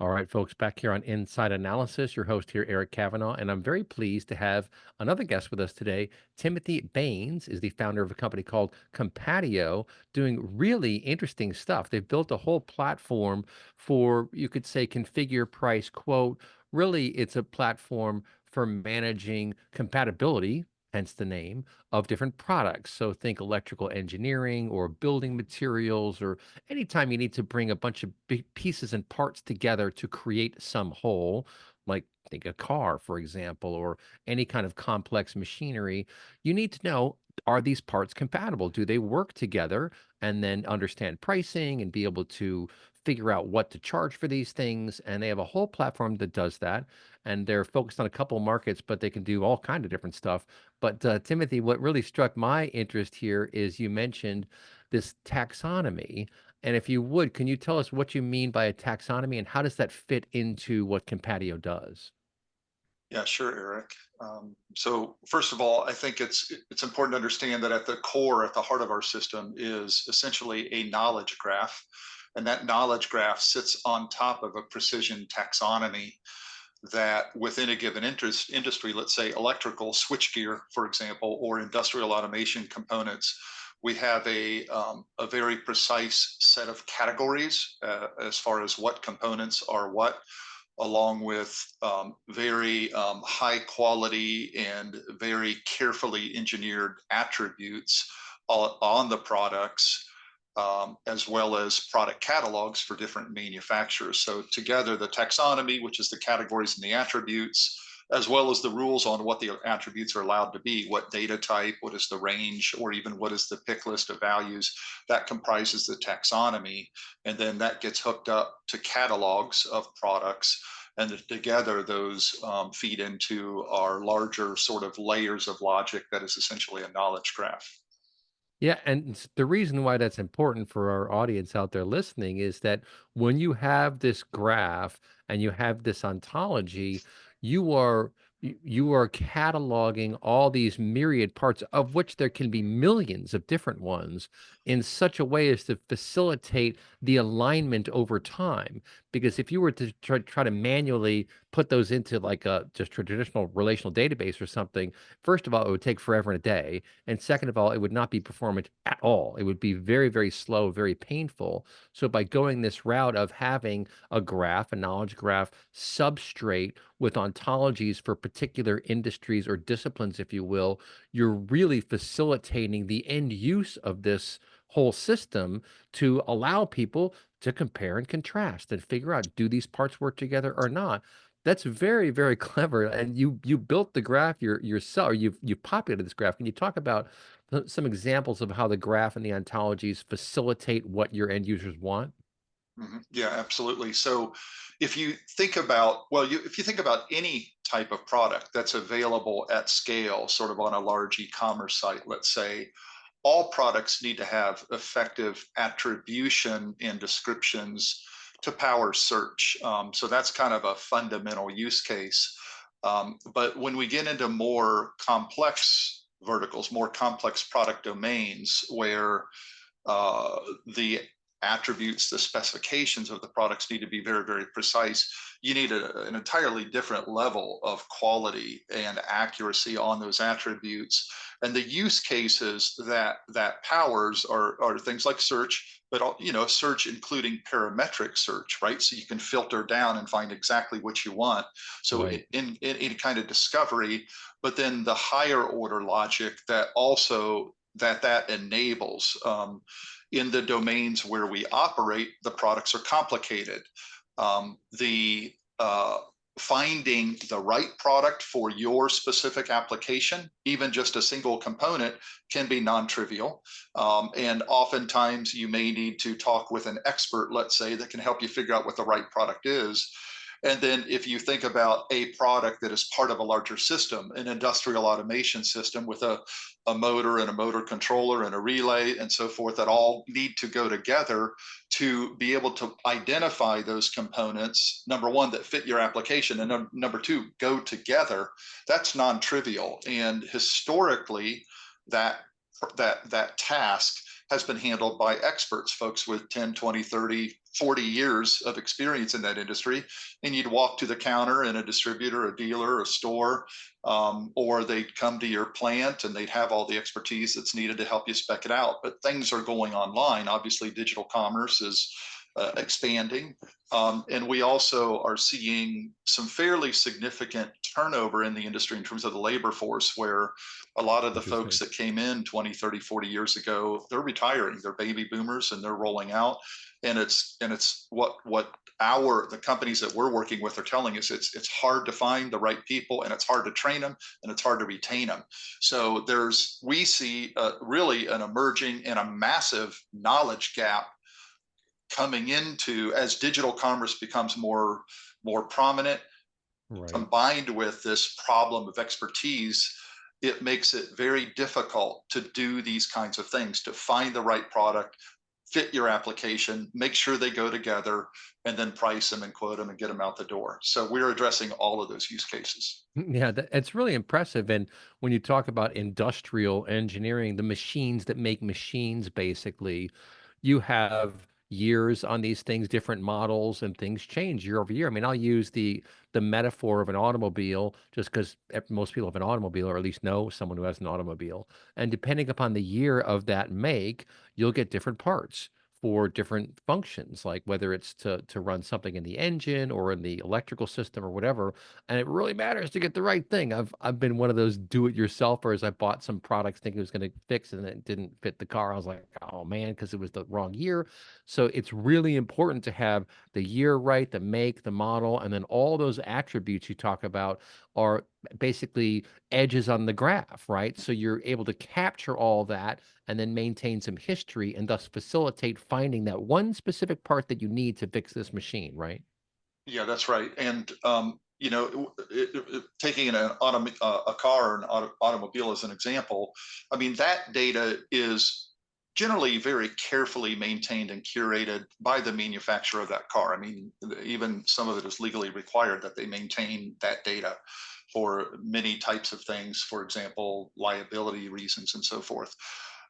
All right, folks, back here on Inside Analysis, your host here, Eric Kavanaugh, and I'm very pleased to have another guest with us today. Timothy Baynes is the founder of a company called Compatio, doing really interesting stuff. They've built a whole platform for, you could say, configure, price, quote. Really, it's a platform for managing compatibility, hence the name, of different products. So think electrical engineering or building materials or anytime you need to bring a bunch of big pieces and parts together to create some whole, like think a car, for example, or any kind of complex machinery, you need to know, are these parts compatible? Do they work together? And then understand pricing and be able to figure out what to charge for these things. And they have a whole platform that does that. And they're focused on a couple markets, but they can do all kind of different stuff. But Timothy, what really struck my interest here is you mentioned this taxonomy. And if you would, can you tell us what you mean by a taxonomy and how does that fit into what Compatio does? Yeah, sure, Eric. So first of all, I think it's important to understand that at the core, at the heart of our system, is essentially a knowledge graph, and that knowledge graph sits on top of a precision taxonomy that within a given industry, let's say electrical switchgear, for example, or industrial automation components, we have a very precise set of categories as far as what components are what, along with very high quality and very carefully engineered attributes on the products, as well as product catalogs for different manufacturers. So together, the taxonomy, which is the categories and the attributes, as well as the rules on what the attributes are allowed to be, what data type, what is the range, or even what is the pick list of values, that comprises the taxonomy. And then that gets hooked up to catalogs of products. And together, those feed into our larger sort of layers of logic that is essentially a knowledge graph. Yeah, and the reason why that's important for our audience out there listening is that when you have this graph and you have this ontology, you are you are cataloging all these myriad parts of which there can be millions of different ones in such a way as to facilitate the alignment over time. Because if you were to try to manually put those into like a just traditional relational database or something, first of all, it would take forever and a day. And second of all, it would not be performant at all. It would be very, very slow, very painful. So by going this route of having a graph, a knowledge graph substrate with ontologies for particular industries or disciplines, if you will, you're really facilitating the end use of this whole system to allow people to compare and contrast and figure out, do these parts work together or not? That's very, very clever. And you built the graph yourself, or you've populated this graph. Can you talk about some examples of how the graph and the ontologies facilitate what your end users want? Yeah, absolutely. So if you think about, if you think about any type of product that's available at scale, sort of on a large e-commerce site, let's say, all products need to have effective attribution and descriptions to power search. So that's kind of a fundamental use case. But when we get into more complex verticals, more complex product domains where the attributes, the specifications of the products need to be very, very precise. You need an entirely different level of quality and accuracy on those attributes. And the use cases that powers are things like search, but search including parametric search, right? So you can filter down and find exactly what you want. So Right. in any kind of discovery, but then the higher order logic that also that enables. In the domains where we operate, the products are complicated. The finding the right product for your specific application, even just a single component, can be non-trivial. And oftentimes you may need to talk with an expert, let's say, that can help you figure out what the right product is. And then if you think about a product that is part of a larger system, an industrial automation system with a motor and a motor controller and a relay and so forth that all need to go together to be able to identify those components, number one, that fit your application, and number two, go together, that's non-trivial. And historically, that task has been handled by experts, folks with 10, 20, 30, 40 years of experience in that industry, and you'd walk to the counter in a distributor, a dealer, a store, or they'd come to your plant and they'd have all the expertise that's needed to help you spec it out. But things are going online. Obviously, digital commerce is expanding. And we also are seeing some fairly significant turnover in the industry in terms of the labor force, where a lot of the folks Interesting. that came in 20, 30, 40 years ago, they're retiring. They're baby boomers and they're rolling out. And it's what the companies that we're working with are telling us. It's hard to find the right people, and it's hard to train them, and it's hard to retain them. So we see really an emerging and a massive knowledge gap coming into as digital commerce becomes more prominent, Right. combined with this problem of expertise. It makes it very difficult to do these kinds of things, to find the right product, fit your application, make sure they go together, and then price them and quote them and get them out the door. So we're addressing all of those use cases. Yeah, it's really impressive. And when you talk about industrial engineering, the machines that make machines, basically, you have years on these things, different models, and things change year over year. I mean, I'll use the metaphor of an automobile just because most people have an automobile, or at least know someone who has an automobile. And depending upon the year of that make, you'll get different parts for different functions, like whether it's to run something in the engine or in the electrical system or whatever. And it really matters to get the right thing. I've been one of those do-it-yourselfers. I bought some products thinking it was going to fix, and it didn't fit the car. I was like, oh man, because it was the wrong year. So it's really important to have the year right, the make, the model, and then all those attributes you talk about are basically edges on the graph, right? So you're able to capture all that and then maintain some history and thus facilitate finding that one specific part that you need to fix this machine, right? Yeah, that's right. And taking a car or an automobile as an example, I mean, that data is generally very carefully maintained and curated by the manufacturer of that car. I mean, even some of it is legally required that they maintain that data for many types of things, for example, liability reasons and so forth.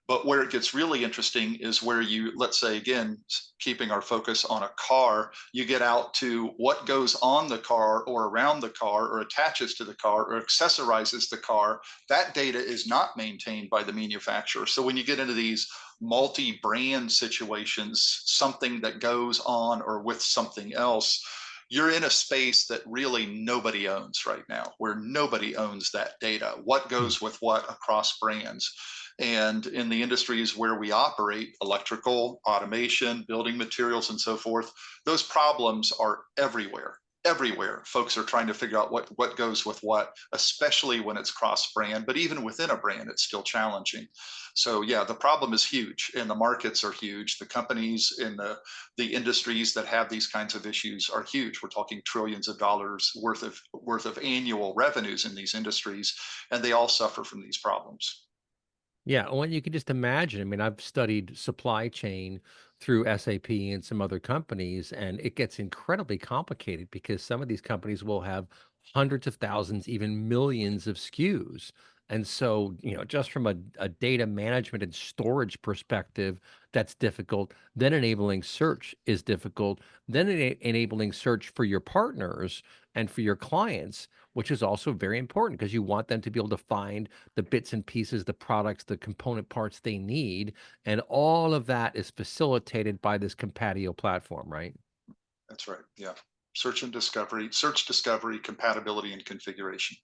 But where it gets really interesting is where you, let's say, again, keeping our focus on a car, you get out to what goes on the car or around the car or attaches to the car or accessorizes the car. That data is not maintained by the manufacturer. So when you get into these multi-brand situations, something that goes on or with something else, you're in a space that really nobody owns right now, where nobody owns that data, what Hmm. goes with what across brands. And in the industries where we operate, electrical, automation, building materials, and so forth, those problems are everywhere. Everywhere, folks are trying to figure out what goes with what, especially when it's cross brand. But even within a brand, it's still challenging. So yeah, the problem is huge, and the markets are huge. The companies in the industries that have these kinds of issues are huge. We're talking trillions of dollars worth of annual revenues in these industries, and they all suffer from these problems. Yeah, well, you can just imagine. I mean, I've studied supply chain through SAP and some other companies, and it gets incredibly complicated because some of these companies will have hundreds of thousands, even millions of SKUs. And so, just from a data management and storage perspective, that's difficult. Then enabling search is difficult. Then enabling search for your partners and for your clients, which is also very important because you want them to be able to find the bits and pieces, the products, the component parts they need. And all of that is facilitated by this Compatio platform, right? That's right. Yeah. Search discovery, compatibility, and configuration.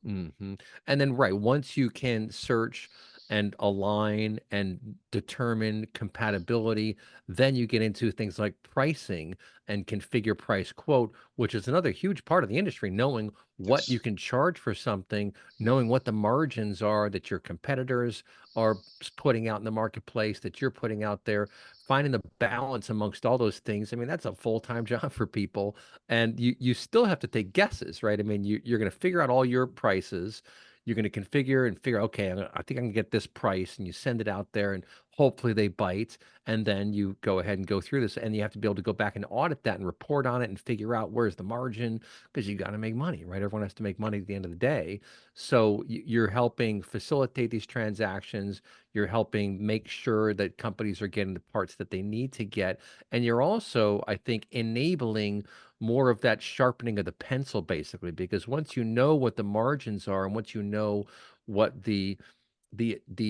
Mhm. And then, right, once you can search and align and determine compatibility, then you get into things like pricing and configure price quote, which is another huge part of the industry, knowing what you Yes. can charge for something, knowing what the margins are that your competitors are putting out in the marketplace, that you're putting out there, finding the balance amongst all those things. I mean, that's a full-time job for people, and you still have to take guesses, right? I mean, you're going to figure out all your prices. You're going to configure and figure, okay, I think I can get this price, and you send it out there, and hopefully they bite, and then you go ahead and go through this, and you have to be able to go back and audit that and report on it and figure out where's the margin, because you got to make money, right? Everyone has to make money at the end of the day. So you're helping facilitate these transactions. You're helping make sure that companies are getting the parts that they need to get. And you're also, I think, enabling more of that sharpening of the pencil, basically, because once you know what the margins are and once you know what the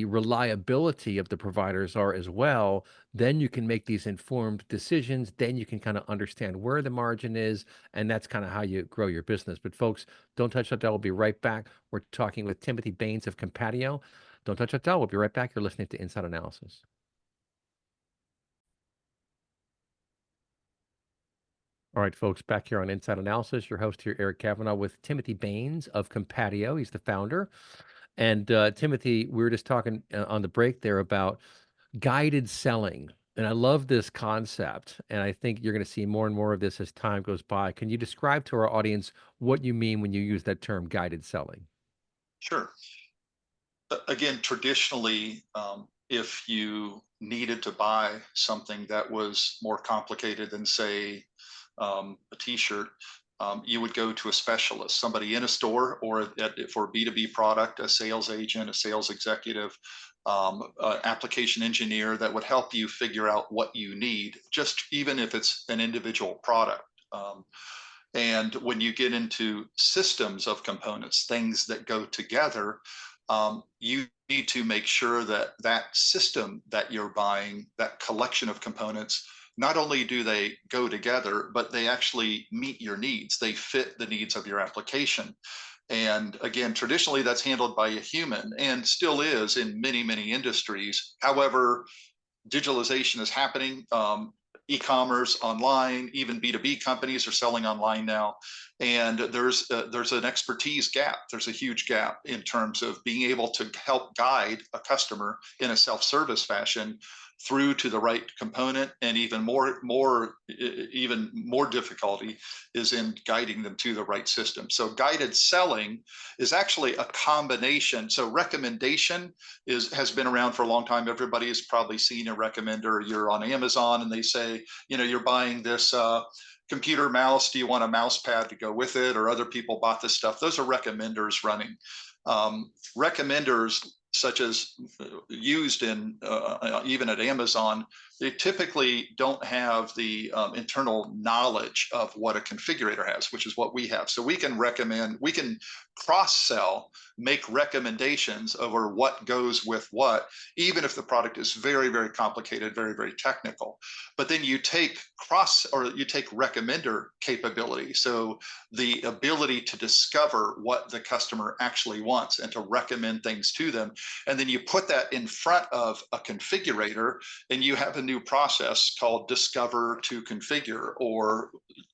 reliability of the providers are as well, then you can make these informed decisions. Then you can kind of understand where the margin is, and that's kind of how you grow your business. But folks, don't touch that dial. We'll be right back. We're talking with Timothy Baynes of Compatio. Don't touch that dial. We'll be right back. You're listening to Inside Analysis. All right, folks, back here on Inside Analysis, your host here, Eric Kavanaugh, with Timothy Baynes of Compatio. He's the founder. And Timothy, we were just talking on the break there about guided selling. And I love this concept. And I think you're going to see more and more of this as time goes by. Can you describe to our audience what you mean when you use that term guided selling? Sure. Again, traditionally, if you needed to buy something that was more complicated than, say, a T-shirt, you would go to a specialist, somebody in a store, or for a B2B product, a sales agent, a sales executive, application engineer that would help you figure out what you need, just even if it's an individual product. And when you get into systems of components, things that go together, you need to make sure that that system that you're buying, that collection of components, not only do they go together, but they actually meet your needs. They fit the needs of your application. And again, traditionally that's handled by a human and still is in many, many industries. However, digitalization is happening. E-commerce, online, even B2B companies are selling online now, and there's an expertise gap. There's a huge gap in terms of being able to help guide a customer in a self-service fashion through to the right component, and even more difficulty is in guiding them to the right system. So guided selling is actually a combination. So recommendation has been around for a long time. Everybody has probably seen a recommender. You're on Amazon and they say, you're buying this computer mouse. Do you want a mouse pad to go with it? Or other people bought this stuff. Those are recommenders running. Recommenders, such as used in even at Amazon, they typically don't have the internal knowledge of what a configurator has, which is what we have. So we can cross-sell, make recommendations over what goes with what, even if the product is very, very complicated, very, very technical. But then you take recommender capability. So the ability to discover what the customer actually wants and to recommend things to them. And then you put that in front of a configurator, and you have a new process called discover to configure, or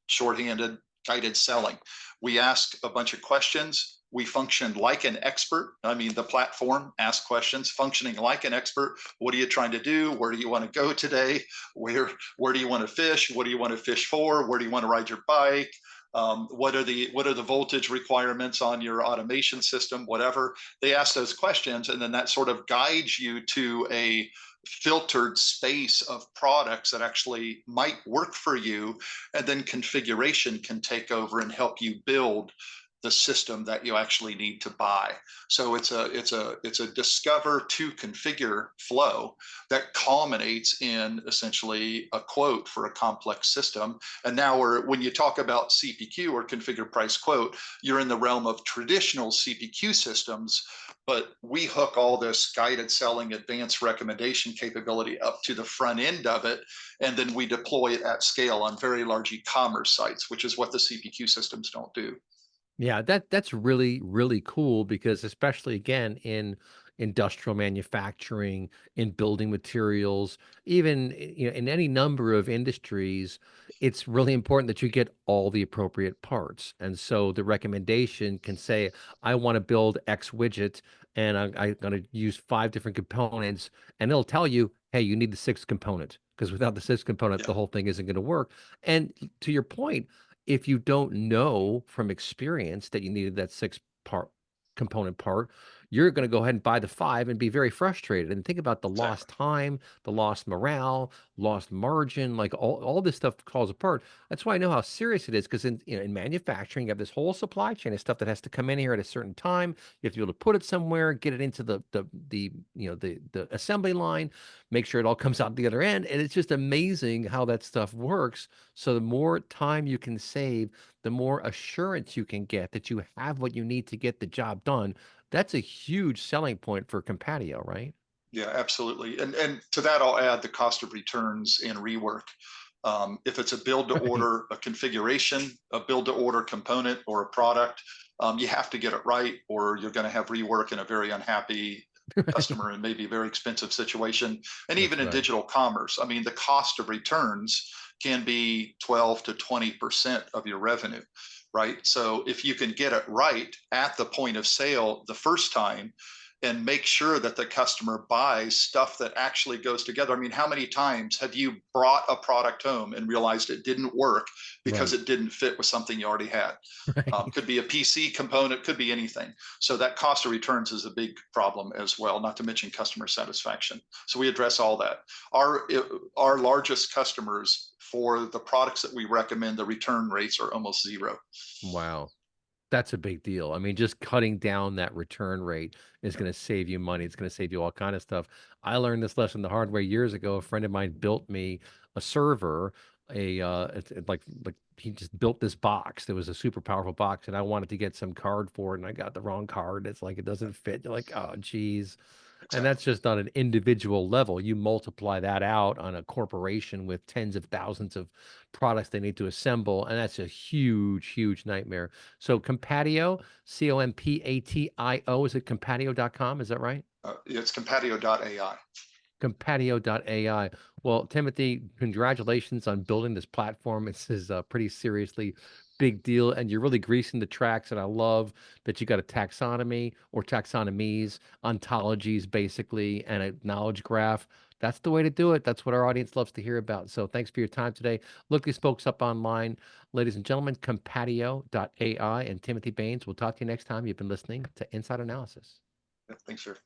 shorthanded guided selling. We ask a bunch of questions. We function like an expert. I mean, the platform asks questions, functioning like an expert. What are you trying to do? Where do you want to go today? Where do you want to fish? What do you want to fish for? Where do you want to ride your bike? What are the voltage requirements on your automation system? Whatever. They ask those questions, and then that sort of guides you to a filtered space of products that actually might work for you, and then configuration can take over and help you build the system that you actually need to buy. So it's a discover to configure flow that culminates in essentially a quote for a complex system. And now when you talk about CPQ, or configure price quote, you're in the realm of traditional CPQ systems, but we hook all this guided selling, advanced recommendation capability up to the front end of it, and then we deploy it at scale on very large e-commerce sites, which is what the CPQ systems don't do. Yeah, that's really, really cool, because especially again in industrial manufacturing, in building materials, even in any number of industries, it's really important that you get all the appropriate parts. And so the recommendation can say, I want to build X widget, and I'm going to use 5 different components, and it'll tell you, hey, you need the 6th component, because without the 6th component, Yeah. the whole thing isn't going to work. And to your point, if you don't know from experience that you needed that 6th part component part, you're going to go ahead and buy the 5 and be very frustrated. And think about the Exactly. lost time, the lost morale, lost margin, like all this stuff falls apart. That's why I know how serious it is, because in manufacturing, you have this whole supply chain of stuff that has to come in here at a certain time. You have to be able to put it somewhere, get it into the assembly line, make sure it all comes out the other end. And it's just amazing how that stuff works. So the more time you can save, the more assurance you can get that you have what you need to get the job done. That's a huge selling point for Compatio, right? Yeah, absolutely. And to that, I'll add the cost of returns and rework. If it's a build to Right. order, a configuration, a build to order component or a product, you have to get it right, or you're going to have rework in a very unhappy Right. customer and maybe a very expensive situation. And even That's in right. digital commerce, I mean, the cost of returns can be 12 to 20% of your revenue, right? So if you can get it right at the point of sale the first time, and make sure that the customer buys stuff that actually goes together. I mean, how many times have you brought a product home and realized it didn't work because Right. it didn't fit with something you already had? Right. Could be a PC component, could be anything. So that cost of returns is a big problem as well, not to mention customer satisfaction. So we address all that. Our largest customers, for the products that we recommend, the return rates are almost zero. Wow. That's a big deal. I mean, just cutting down that return rate is Yeah. gonna save you money. It's gonna save you all kind of stuff. I learned this lesson the hard way years ago. A friend of mine built me a server, like he just built this box that was a super powerful box, and I wanted to get some card for it, and I got the wrong card. It's like it doesn't fit. You're like, oh, geez. And Exactly. that's just on an individual level. You multiply that out on a corporation with tens of thousands of products they need to assemble, and that's a huge, huge nightmare. So Compatio, Compatio, is it compatio.com? Is that right? It's compatio.ai. Compatio.ai. Well, Timothy, congratulations on building this platform. This is a pretty seriously big deal, and you're really greasing the tracks. And I love that you got a taxonomy or taxonomies, ontologies, basically, and a knowledge graph. That's the way to do it. That's what our audience loves to hear about. So thanks for your time today. Look these folks up online. Ladies and gentlemen, Compatio.ai and Timothy Baynes. We'll talk to you next time. You've been listening to Inside Analysis. Thanks, sir.